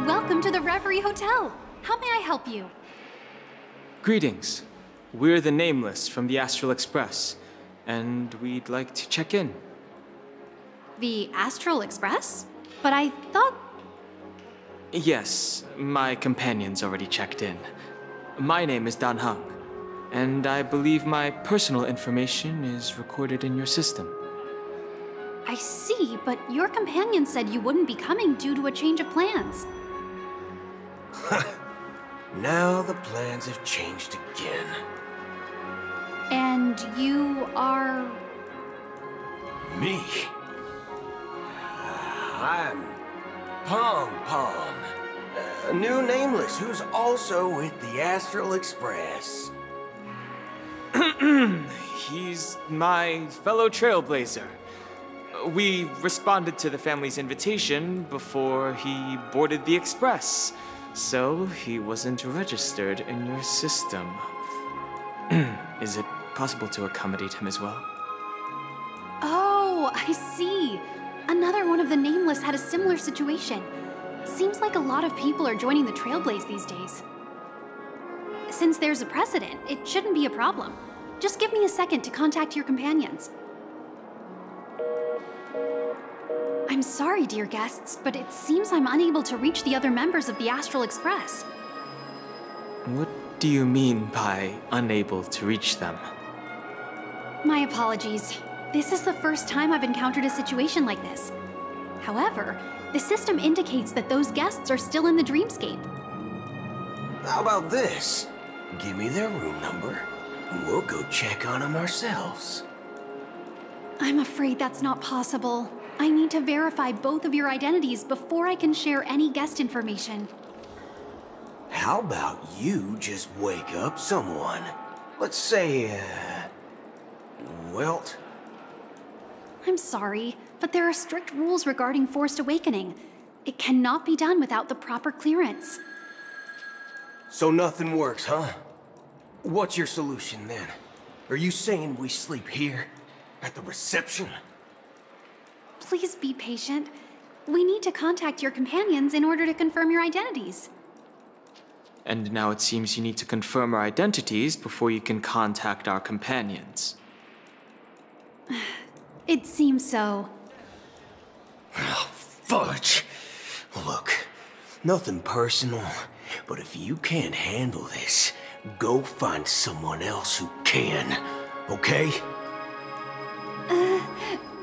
Welcome to the Reverie Hotel. How may I help you? Greetings. We're the Nameless from the Astral Express, and we'd like to check in. The Astral Express? But I thought... Yes, my companion's already checked in. My name is Dan Hung, and I believe my personal information is recorded in your system. I see, but your companion said you wouldn't be coming due to a change of plans. Now the plans have changed again. And you are... Me? I'm Pong Pong, a new Nameless who's also with the Astral Express. He's my fellow trailblazer. We responded to the family's invitation before he boarded the express, so he wasn't registered in your system. Is it possible to accommodate him as well? Oh, I see. Another one of the Nameless had a similar situation. Seems like a lot of people are joining the Trailblaze these days. Since there's a precedent, it shouldn't be a problem. Just give me a second to contact your companions. I'm sorry, dear guests, but it seems I'm unable to reach the other members of the Astral Express. What do you mean by unable to reach them? My apologies. This is the first time I've encountered a situation like this. However, the system indicates that those guests are still in the dreamscape. How about this? Give me their room number, and we'll go check on them ourselves. I'm afraid that's not possible. I need to verify both of your identities before I can share any guest information. How about you just wake up someone? Let's say, Welt? I'm sorry, but there are strict rules regarding forced awakening. It cannot be done without the proper clearance. So nothing works, huh? What's your solution then? Are you saying we sleep here? At the reception? Please be patient. We need to contact your companions in order to confirm your identities. And now it seems you need to confirm our identities before you can contact our companions. It seems so. Oh, fudge! Look, nothing personal, but if you can't handle this, go find someone else who can, okay?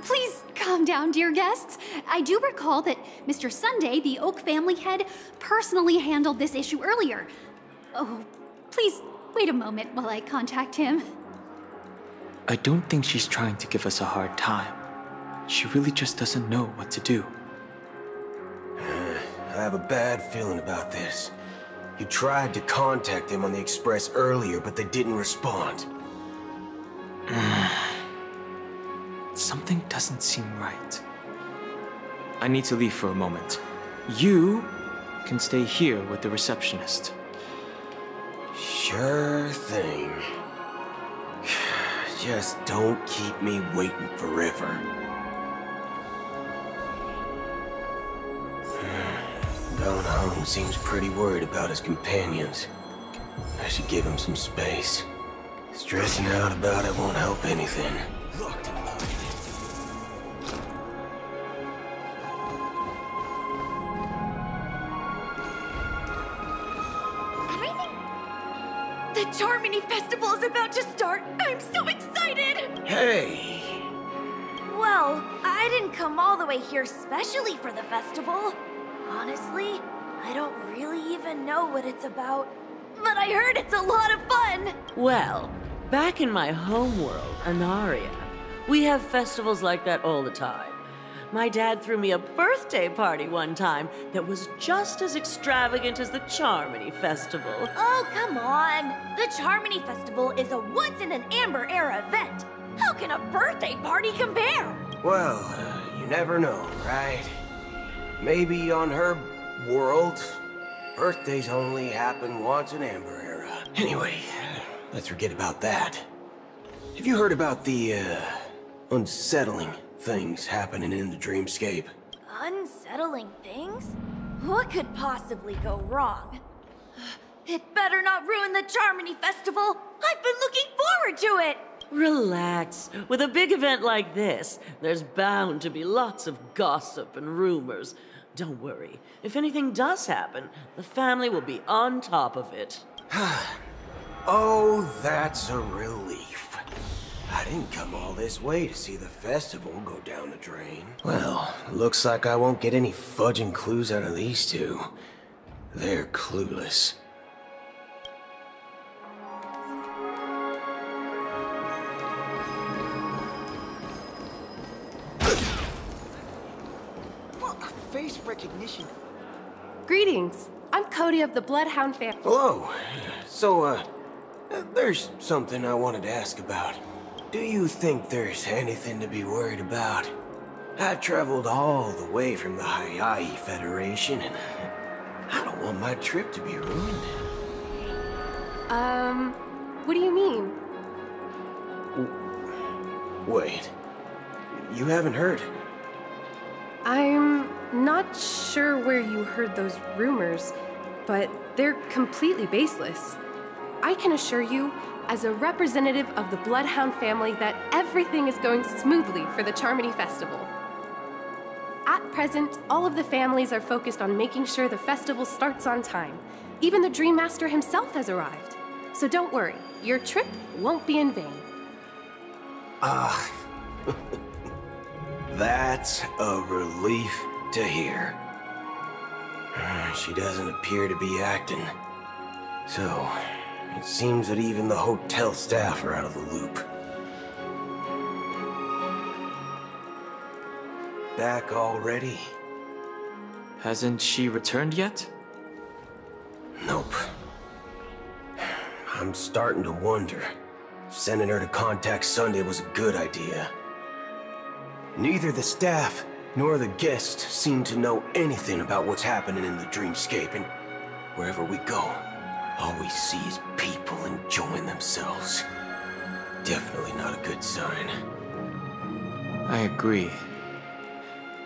Please calm down, dear guests. I do recall that Mr. Sunday, the Oak family head, personally handled this issue earlier. Oh, please wait a moment while I contact him. I don't think she's trying to give us a hard time. She really just doesn't know what to do. I have a bad feeling about this. You tried to contact them on the Express earlier, but they didn't respond. Something doesn't seem right. I need to leave for a moment. You can stay here with the receptionist. Sure thing. Just don't keep me waiting forever. Don Hung seems pretty worried about his companions. I should give him some space. Stressing out about it won't help anything. Locked and loaded. The Charmony Festival is about to start! I'm so excited! Hey! Well, I didn't come all the way here specially for the festival. Honestly, I don't really even know what it's about. But I heard it's a lot of fun! Well, back in my home world, Anaria, we have festivals like that all the time. My dad threw me a birthday party one time that was just as extravagant as the Charmony Festival. Oh, come on! The Charmony Festival is a once-in-an-Amber-era event. How can a birthday party compare? Well, you never know, right? Maybe on her world, birthdays only happen once in Amber Era. Anyway, let's forget about that. Have you heard about the, unsettling things happening in the dreamscape? Unsettling things? What could possibly go wrong? It better not ruin the Charmony Festival! I've been looking forward to it! Relax. With a big event like this, there's bound to be lots of gossip and rumors. Don't worry. If anything does happen, the family will be on top of it. Oh, that's a relief. I didn't come all this way to see the festival go down the drain. Well, looks like I won't get any fudging clues out of these two. They're clueless. Face recognition. Greetings. I'm Cody of the Bloodhound family. Hello. So, there's something I wanted to ask about. Do you think there's anything to be worried about? I've traveled all the way from the Hayahi Federation, and I don't want my trip to be ruined. What do you mean? Wait. You haven't heard? I'm not sure where you heard those rumors, but they're completely baseless. I can assure you, as a representative of the Bloodhound family, that everything is going smoothly for the Charmony Festival. At present, all of the families are focused on making sure the festival starts on time. Even the Dream Master himself has arrived. So don't worry, your trip won't be in vain. That's a relief to hear. She doesn't appear to be acting. So, it seems that even the hotel staff are out of the loop. Back already? Hasn't she returned yet? Nope. I'm starting to wonder if sending her to contact Sunday was a good idea. Neither the staff nor the guests seem to know anything about what's happening in the dreamscape, and wherever we go, all we see is people enjoying themselves. Definitely not a good sign. I agree.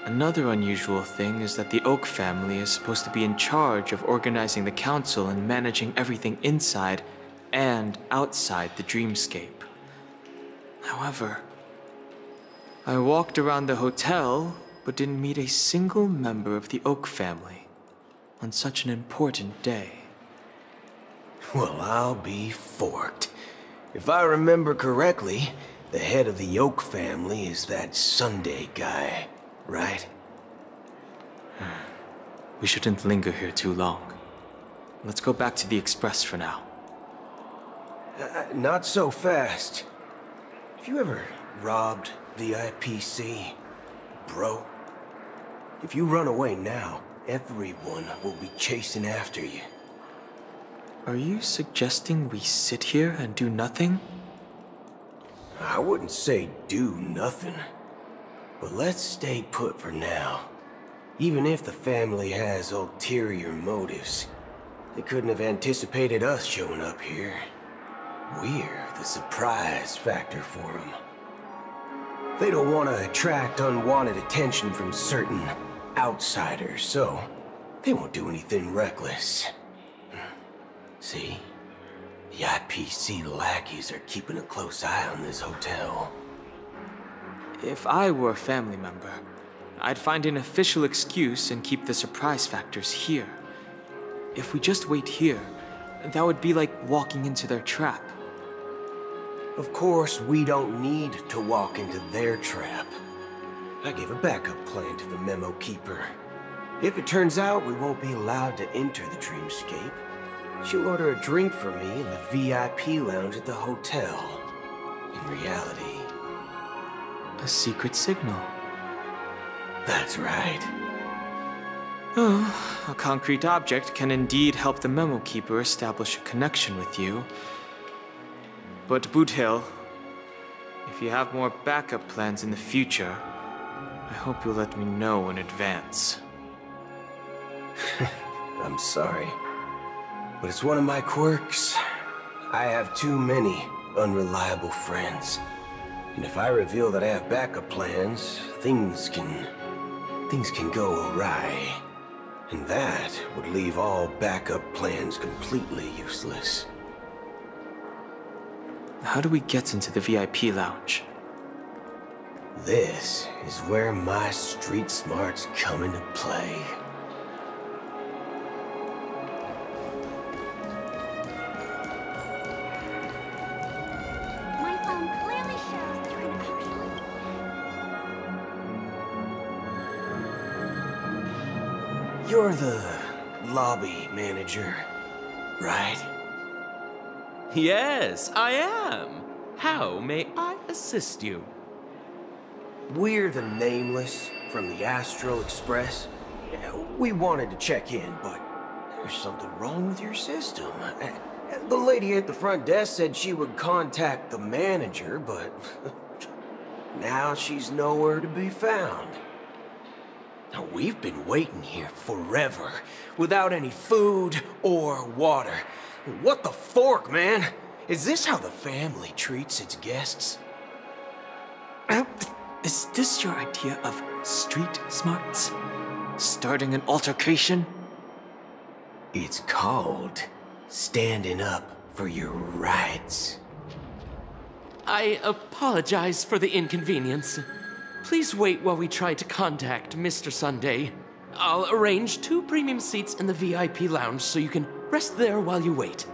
Another unusual thing is that the Oak family is supposed to be in charge of organizing the council and managing everything inside and outside the dreamscape. However, I walked around the hotel, but didn't meet a single member of the Oak family on such an important day. Well, I'll be forked. If I remember correctly, the head of the Oak family is that Sunday guy, right? We shouldn't linger here too long. Let's go back to the Express for now. Not so fast. Have you ever robbed the IPC, bro? If you run away now, everyone will be chasing after you. Are you suggesting we sit here and do nothing? I wouldn't say do nothing, but let's stay put for now. Even if the family has ulterior motives, they couldn't have anticipated us showing up here. We're the surprise factor for them. They don't want to attract unwanted attention from certain outsiders, so they won't do anything reckless. See? The IPC lackeys are keeping a close eye on this hotel. If I were a family member, I'd find an official excuse and keep the surprise factors here. If we just wait here, that would be like walking into their trap. Of course, we don't need to walk into their trap. I gave a backup plan to the memo keeper. If it turns out we won't be allowed to enter the dreamscape, she'll order a drink for me in the VIP lounge at the hotel. In reality, A secret signal. that's right. Oh, a concrete object can indeed help the memo keeper establish a connection with you. But Boothill, if you have more backup plans in the future, I hope you'll let me know in advance. I'm sorry, but it's one of my quirks. I have too many unreliable friends. And if I reveal that I have backup plans, things can go awry. And that would leave all backup plans completely useless. How do we get into the VIP lounge? This is where my street smarts come into play. My phone clearly shows that you're actually... You're the lobby manager, right? Yes, I am. How may I assist you? We're the Nameless from the Astral Express. We wanted to check in, but there's something wrong with your system. The lady at the front desk said she would contact the manager, but now she's nowhere to be found. Now, we've been waiting here forever, without any food or water. What the fork, man? Is this how the family treats its guests? Is this your idea of street smarts? Starting an altercation? It's called standing up for your rights. I apologize for the inconvenience. Please wait while we try to contact Mr. Sunday. I'll arrange 2 premium seats in the VIP lounge so you can rest there while you wait.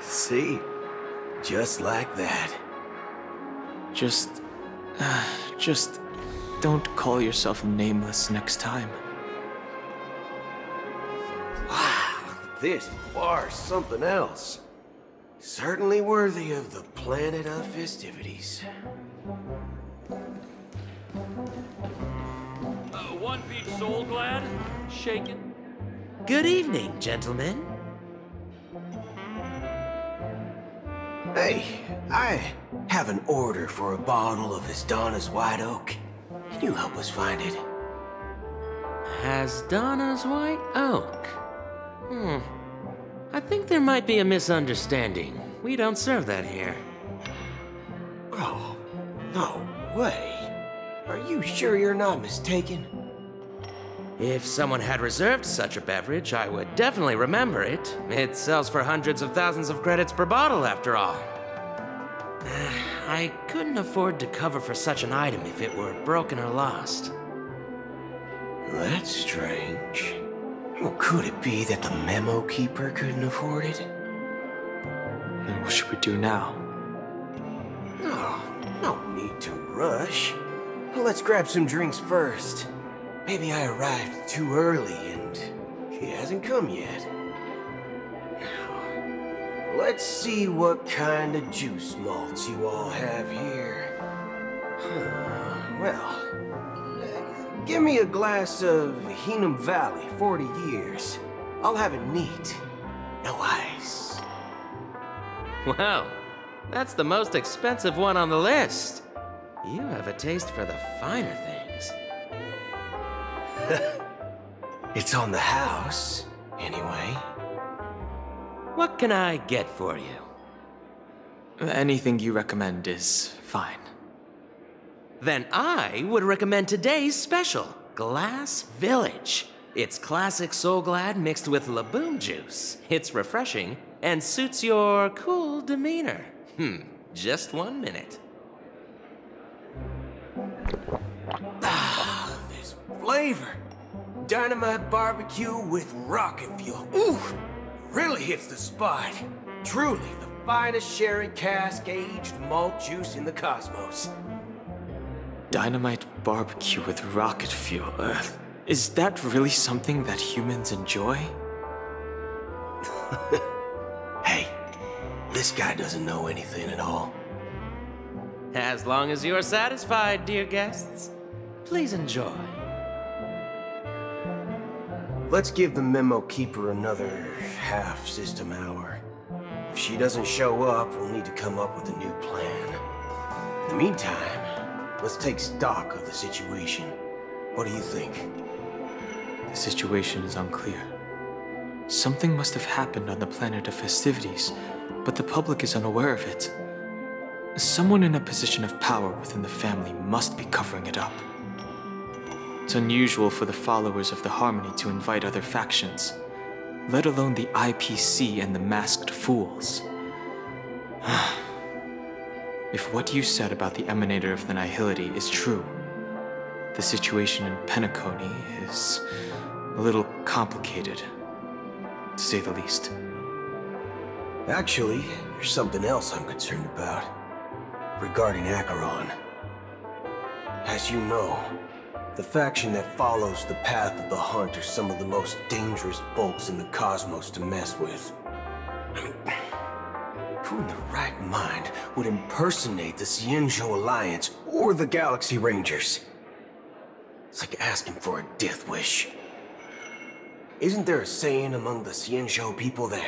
See? Just like that. Just don't call yourself Nameless next time. Wow, this bar's something else. Certainly worthy of the planet of festivities. 1 peach soul glad, shaken. Good evening, gentlemen. Hey, I have an order for a bottle of Donna's White Oak. Can you help us find it? Donna's White Oak? I think there might be a misunderstanding. We don't serve that here. Oh, no way. Are you sure you're not mistaken? If someone had reserved such a beverage, I would definitely remember it. It sells for hundreds of thousands of credits per bottle, after all. I couldn't afford to cover for such an item if it were broken or lost. That's strange. Well, could it be that the memo keeper couldn't afford it? Then what should we do now? Oh, no need to rush. Let's grab some drinks first. Maybe I arrived too early and he hasn't come yet. Now, let's see what kind of juice malts you all have here. Well, give me a glass of Heenum Valley, 40 years. I'll have it neat. No ice. Wow, that's the most expensive one on the list. You have a taste for the finer things. It's on the house, anyway. What can I get for you? Anything you recommend is fine. Then I would recommend today's special, Glass Village. It's classic Soul Glad mixed with Laboon juice. It's refreshing and suits your cool demeanor. Just 1 minute. Ah, this flavor. Dynamite barbecue with rocket fuel. Ooh, really hits the spot. Truly the finest sherry cask aged malt juice in the cosmos. Dynamite barbecue with rocket fuel. Is that really something that humans enjoy? Hey, this guy doesn't know anything at all. As long as you are satisfied, dear guests, please enjoy. Let's give the memo keeper another half-system hour. If she doesn't show up, we'll need to come up with a new plan. In the meantime, let's take stock of the situation. What do you think? The situation is unclear. Something must have happened on the planet of festivities, but the public is unaware of it. Someone in a position of power within the family must be covering it up. It's unusual for the followers of the Harmony to invite other factions, let alone the IPC and the Masked Fools. If what you said about the Emanator of the Nihility is true, the situation in Penacony is a little complicated, to say the least. Actually, there's something else I'm concerned about. Regarding Acheron. As you know, the faction that follows the path of the Hunt are some of the most dangerous folks in the cosmos to mess with. I mean, who in their right mind would impersonate the Xianzhou Alliance or the Galaxy Rangers? It's like asking for a death wish. Isn't there a saying among the Xianzhou people that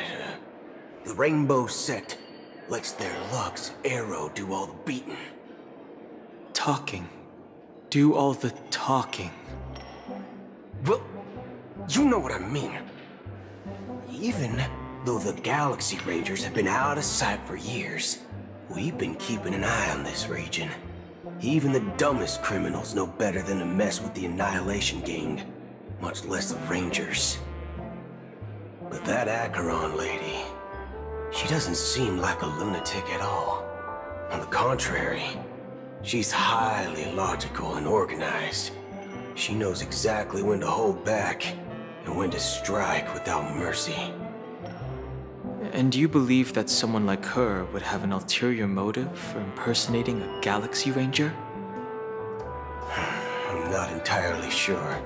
the Rainbow Sect lets their luck's arrow do all the beating? Talking. Do all the talking. Well, you know what I mean. Even though the Galaxy Rangers have been out of sight for years, we've been keeping an eye on this region. Even the dumbest criminals know better than to mess with the Annihilation Gang, much less the Rangers. But that Acheron lady, she doesn't seem like a lunatic at all. On the contrary, she's highly logical and organized. She knows exactly when to hold back and when to strike without mercy. And do you believe that someone like her would have an ulterior motive for impersonating a Galaxy Ranger? I'm not entirely sure,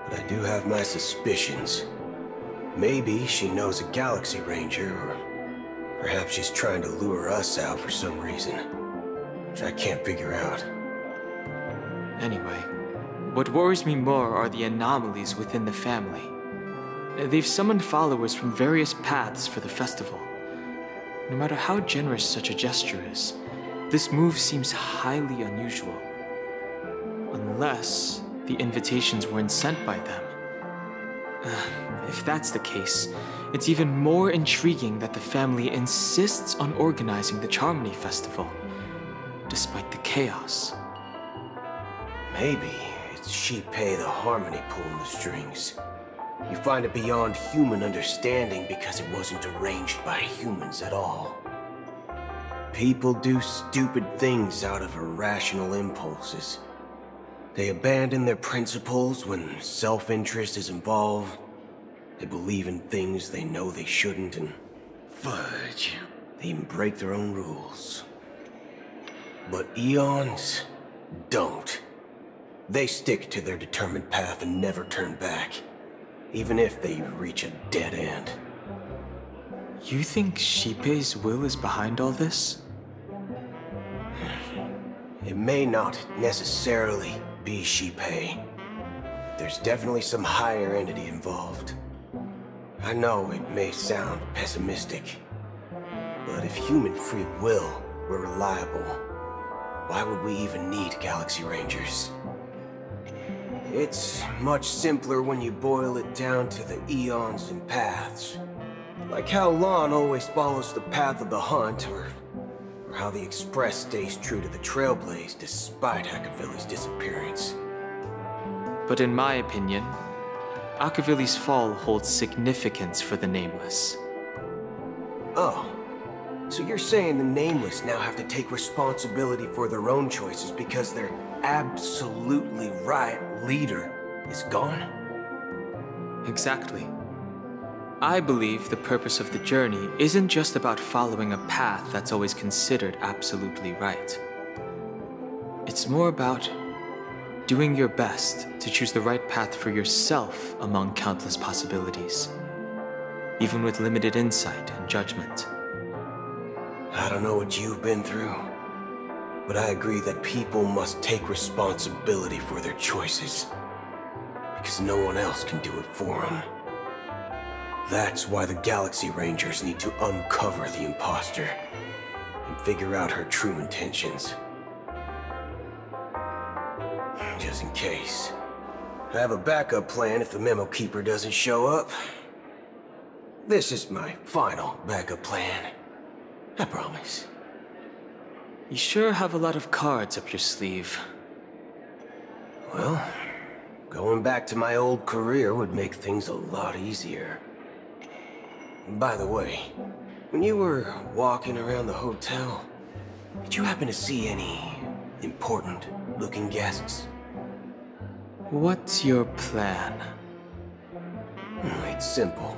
but I do have my suspicions. Maybe she knows a Galaxy Ranger, or perhaps she's trying to lure us out for some reason, which I can't figure out. Anyway, what worries me more are the anomalies within the family. They've summoned followers from various paths for the festival. No matter how generous such a gesture is, this move seems highly unusual. Unless the invitations weren't sent by them. If that's the case, it's even more intriguing that the family insists on organizing the Charmony Festival, despite the chaos. Maybe it's Shipei the Harmony pulling the strings. You find it beyond human understanding because it wasn't arranged by humans at all. People do stupid things out of irrational impulses. They abandon their principles when self-interest is involved. They believe in things they know they shouldn't, and fudge, they even break their own rules. But Eons don't. They stick to their determined path and never turn back, even if they reach a dead end. You think Shipei's will is behind all this? It may not necessarily be Shipei. There's definitely some higher entity involved. I know it may sound pessimistic, but if human free will were reliable, why would we even need Galaxy Rangers? It's much simpler when you boil it down to the eons and paths. Like how Lon always follows the path of the Hunt, or how the Express stays true to the Trailblaze despite Akavili's disappearance. But in my opinion, Akavili's fall holds significance for the Nameless. Oh, so you're saying the Nameless now have to take responsibility for their own choices because their absolutely right leader is gone? Exactly. I believe the purpose of the journey isn't just about following a path that's always considered absolutely right. It's more about doing your best to choose the right path for yourself among countless possibilities, even with limited insight and judgment. I don't know what you've been through, but I agree that people must take responsibility for their choices, because no one else can do it for them. That's why the Galaxy Rangers need to uncover the imposter and figure out her true intentions. Just in case. I have a backup plan if the Memo Keeper doesn't show up. This is my final backup plan. I promise. You sure have a lot of cards up your sleeve. Well, going back to my old career would make things a lot easier. By the way, when you were walking around the hotel, did you happen to see any important-looking guests? What's your plan? It's simple.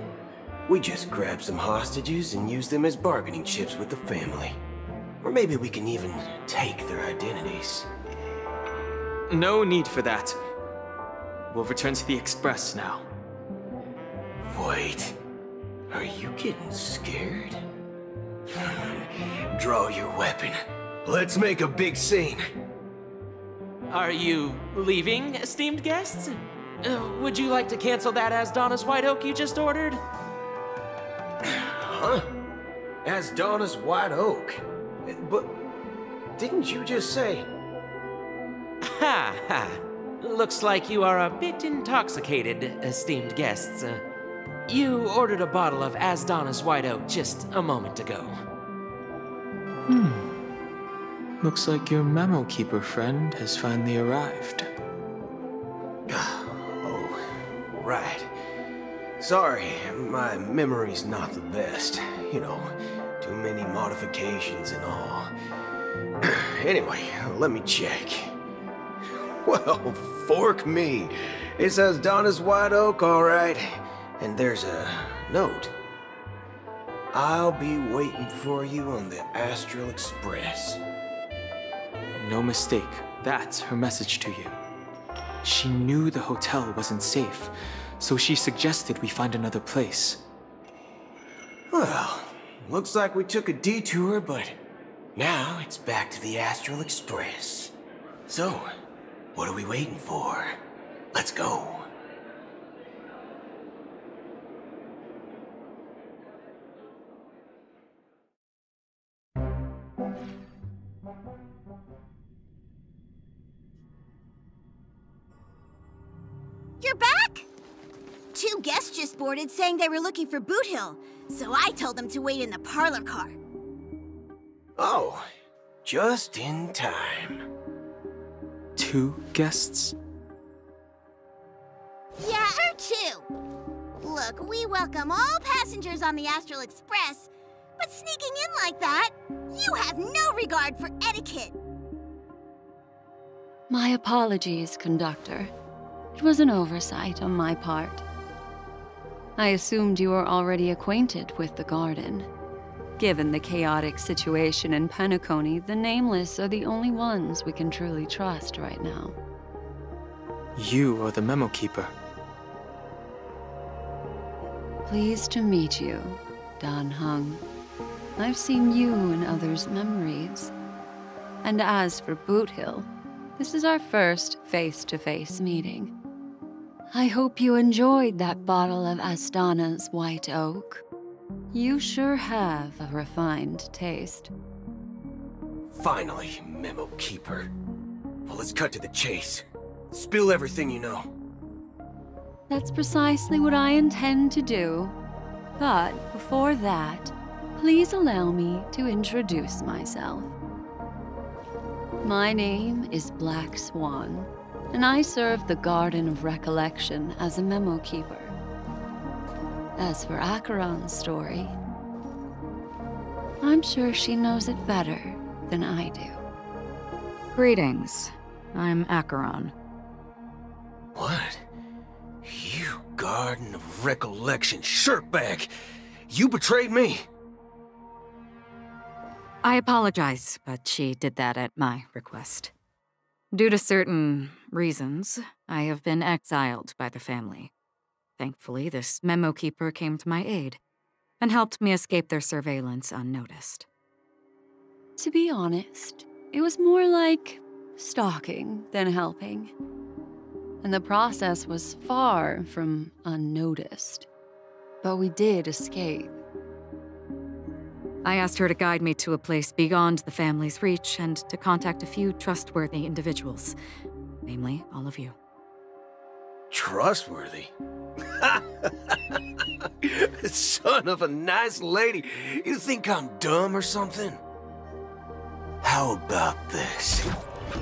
We just grab some hostages and use them as bargaining chips with the family. Or maybe we can even take their identities. No need for that. We'll return to the Express now. Wait. Are you getting scared? Draw your weapon. Let's make a big scene. Are you leaving, esteemed guests? Would you like to cancel that Asdonis White Oak you just ordered? Huh? As Donna's White Oak? But didn't you just say... Ha ha. Looks like you are a bit intoxicated, esteemed guests. You ordered a bottle of Asdonis White Oak just a moment ago. Looks like your Memo Keeper friend has finally arrived. Oh, right. Sorry, my memory's not the best. You know, too many modifications and all. Anyway, let me check. Well, fork me. It says Donna's White Oak, all right. And there's a note. I'll be waiting for you on the Astral Express. No mistake. That's her message to you. She knew the hotel wasn't safe, so she suggested we find another place. Well, looks like we took a detour, but now it's back to the Astral Express. So, what are we waiting for? Let's go. You're back? Two guests just boarded saying they were looking for Boot Hill, so I told them to wait in the parlor car. Oh, just in time. 2 guests? Yeah, or 2. Look, we welcome all passengers on the Astral Express, but sneaking in like that, you have no regard for etiquette. My apologies, conductor. It was an oversight on my part. I assumed you were already acquainted with the garden. Given the chaotic situation in Penacony, the Nameless are the only ones we can truly trust right now. You are the Memo Keeper. Pleased to meet you, Dan Hung. I've seen you in others' memories. And as for Boot Hill, this is our first face-to-face meeting. I hope you enjoyed that bottle of Astana's White Oak. You sure have a refined taste. Finally, Memo Keeper. Well, let's cut to the chase. Spill everything you know. That's precisely what I intend to do. But before that, please allow me to introduce myself. My name is Black Swan, and I serve the Garden of Recollection as a Memo Keeper. As for Acheron's story, I'm sure she knows it better than I do. Greetings. I'm Acheron. What? You Garden of Recollection shirtbag! You betrayed me! I apologize, but she did that at my request. Due to certain reasons, I have been exiled by the family. Thankfully, this Memo Keeper came to my aid and helped me escape their surveillance unnoticed. To be honest, it was more like stalking than helping. And the process was far from unnoticed. But we did escape. I asked her to guide me to a place beyond the family's reach and to contact a few trustworthy individuals, namely all of you. Trustworthy? Son of a nice lady. You think I'm dumb or something? How about this?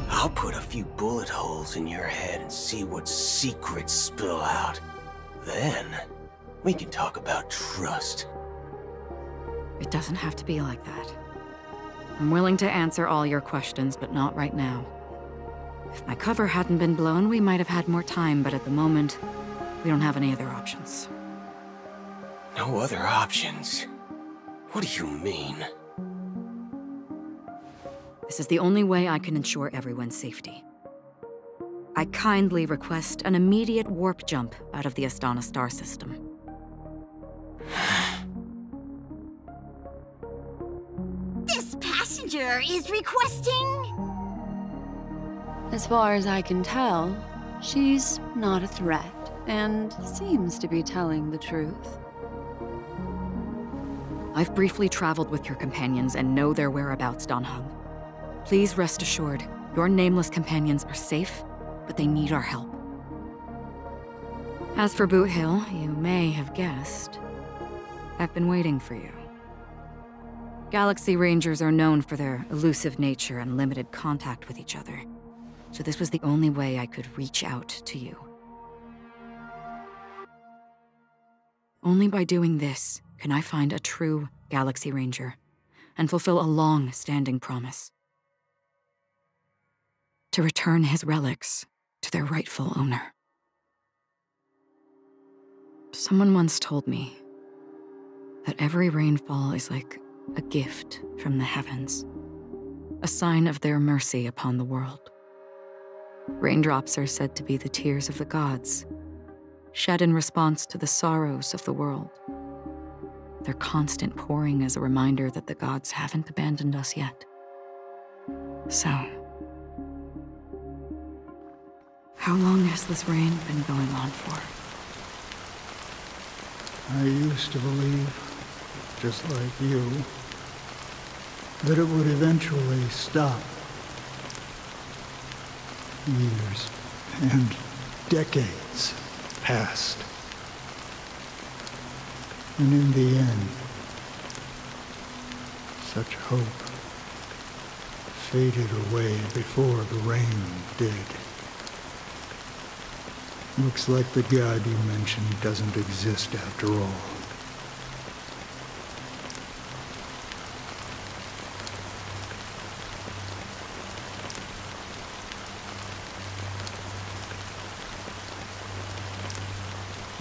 I'll put a few bullet holes in your head and see what secrets spill out. Then, we can talk about trust. It doesn't have to be like that. I'm willing to answer all your questions, but not right now. If my cover hadn't been blown, we might have had more time, but at the moment, we don't have any other options. No other options? What do you mean? This is the only way I can ensure everyone's safety. I kindly request an immediate warp jump out of the Astana star system. This passenger is requesting... As far as I can tell, she's not a threat, and seems to be telling the truth. I've briefly traveled with your companions and know their whereabouts, Dan Heng. Please rest assured, your nameless companions are safe, but they need our help. As for Boot Hill, you may have guessed, I've been waiting for you. Galaxy Rangers are known for their elusive nature and limited contact with each other, so this was the only way I could reach out to you. Only by doing this can I find a true Galaxy Ranger and fulfill a long-standing promise. To return his relics to their rightful owner. Someone once told me that every rainfall is like a gift from the heavens, a sign of their mercy upon the world. Raindrops are said to be the tears of the gods, shed in response to the sorrows of the world. Their constant pouring is a reminder that the gods haven't abandoned us yet. So, how long has this rain been going on for? I used to believe, just like you, that it would eventually stop. Years and decades passed. And in the end, such hope faded away before the rain did. Looks like the god you mentioned doesn't exist after all.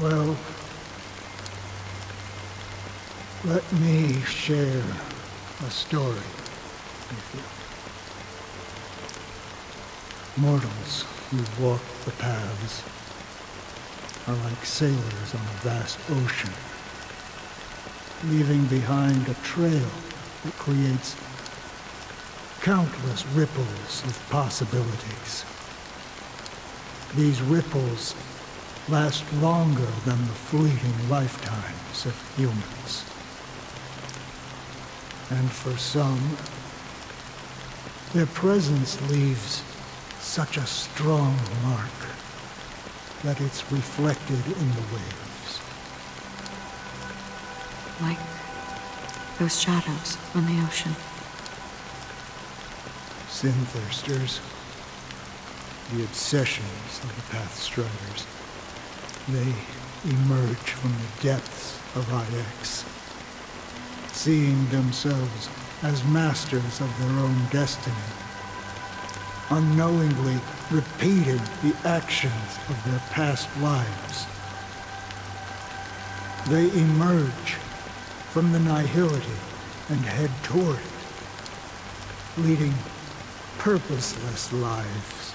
Well, let me share a story with you. Mortals who walk the paths are like sailors on a vast ocean, leaving behind a trail that creates countless ripples of possibilities. These ripples last longer than the fleeting lifetimes of humans. And for some, their presence leaves such a strong mark that it's reflected in the waves. Like those shadows on the ocean. Sin-thirsters, the obsessions of the Pathstriders, they emerge from the depths of IX, seeing themselves as masters of their own destiny, unknowingly repeated the actions of their past lives. They emerge from the nihility and head toward it, leading purposeless lives.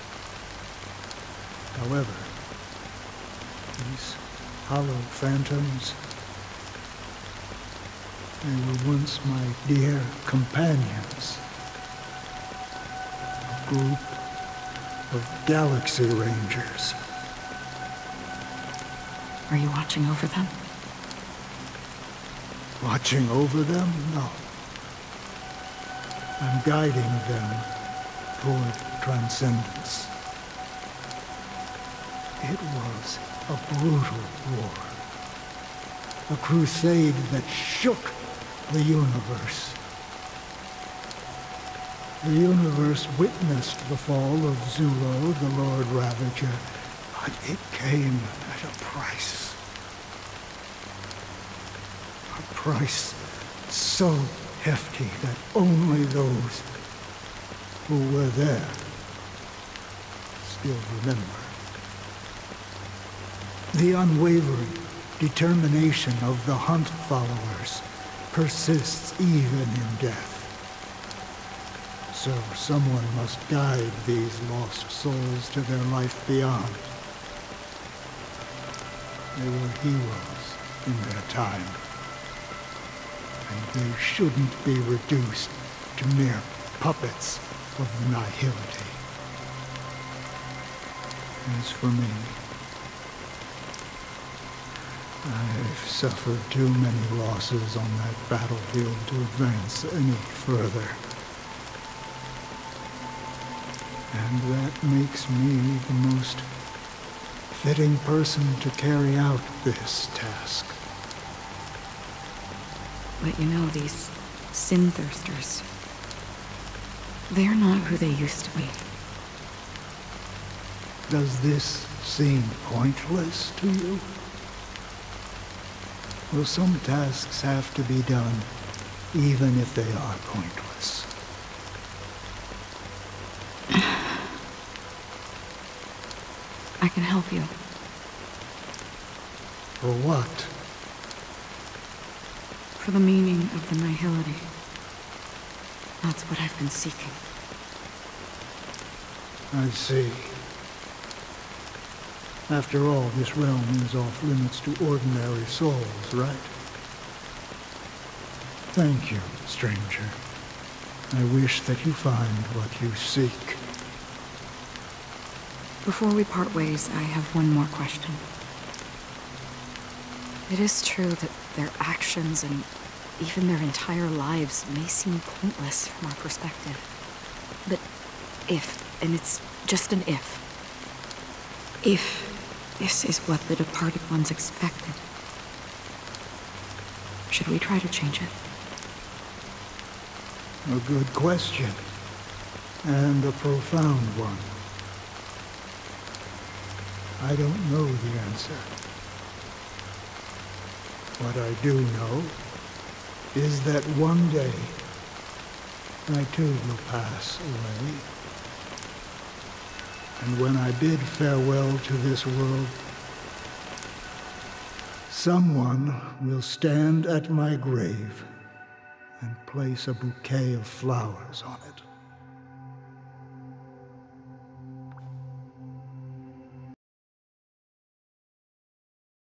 However, these hollow phantoms, they were once my dear companions. A group of Galaxy Rangers. Are you watching over them? Watching over them? No. I'm guiding them toward transcendence. It was a brutal war. A crusade that shook the universe. The universe witnessed the fall of Zulo, the Lord Ravager, but it came at a price. A price so hefty that only those who were there still remember. The unwavering determination of the Hunt followers persists even in death. So someone must guide these lost souls to their life beyond. They were heroes in their time, and they shouldn't be reduced to mere puppets of nihility. As for me, I've suffered too many losses on that battlefield to advance any further. And that makes me the most fitting person to carry out this task. But you know, these sin thirsters, they're not who they used to be. Does this seem pointless to you? Well, some tasks have to be done, even if they are pointless. I can help you. For what? For the meaning of the nihility. That's what I've been seeking. I see. After all, this realm is off limits to ordinary souls, right? Thank you, stranger. I wish that you find what you seek. Before we part ways, I have one more question. It is true that their actions and even their entire lives may seem pointless from our perspective. But if, and it's just an if this is what the departed ones expected, should we try to change it? A good question, and a profound one. I don't know the answer. What I do know is that one day I too will pass away. And when I bid farewell to this world, someone will stand at my grave and place a bouquet of flowers on it.